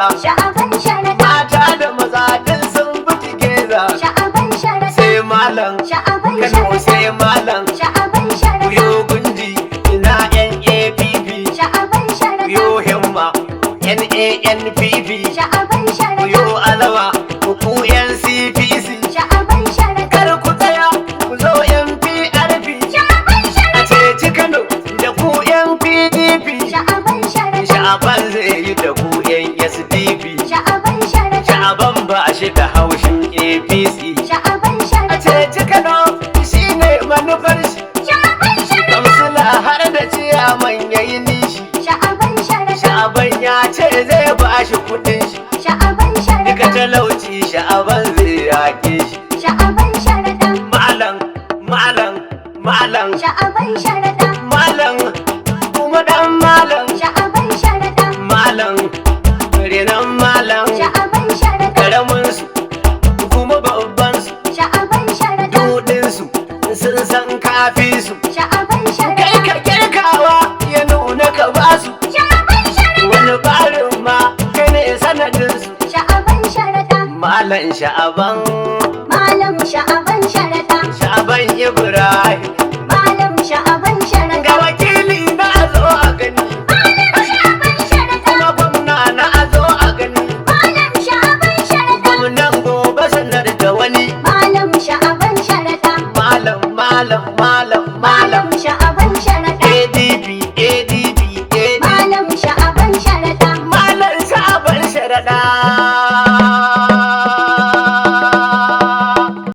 geza. Sha'aban sharaɗa. Mata da maza din sun bi geza. Sha'aban sharaɗa. Sai malam Sha'aban Kano sharaɗa. sai malam Sha'aban sharaɗa. yo gunji ina NAPP Sha'aban sharaɗa. yo himma NANPP Sha'aban sharaɗa. yo alawa ku NCPC. Sha'aban sharaɗa. Kar ku tsaya ku zo NPRP. Sha'aban A sharaɗa. ceci Kano da ku NPDP. Sha'aban sharaɗa. Sha'aban zai yi da ku SDP. Sha'aban sharaɗa. Sha'aban ba shi da haushin APC. Sha'aban A sharaɗa. ceci Kano shi ne manufar shi. Sha'aban sharaɗa. Kamsila har da ciyaman yayi nishi. Sha'aban sharaɗa. Sha'aban ya ce zai ba shi kuɗin shi. Sha'aban Duka sharaɗa. talauci Sha'aban zai yaƙe shi. Sha'aban sharaɗa. Malam, malam, malam, Sha'aban sharaɗa. malam, kuma ɗan malam, Sha'aban sharaɗa. malam, renan malam, Sha'aban sharaɗa. ƙaramin su, kuma babban su, Sha'aban sharaɗa. dudin su, sun san kafi su. Sha'aban Kai sharaɗa. ka kirkawa ya nuna ka ba su. Sha'aban sharaɗa. Wani barin ma kai ne sanadin su. Sha'aban sharaɗa. Malam Sha'aban, Malam Sha'aban sharaɗa. Sha'aban Ibrahim, Malam Sha'aban sharaɗa. ga wakili na a zo a gani. Malam Sha'aban sharaɗa. Kuma gwamna na a zo a gani. Malam Sha'aban sharaɗa. Gwamnan gobe sanar da wani. Malam Sha'aban sharaɗa. Malam, malam, malam, malam. Malam Sha'aban sharaɗa. ADP, ADP, ADP. Malam Sha'aban sharaɗa. Malam Sha'aban sharaɗa.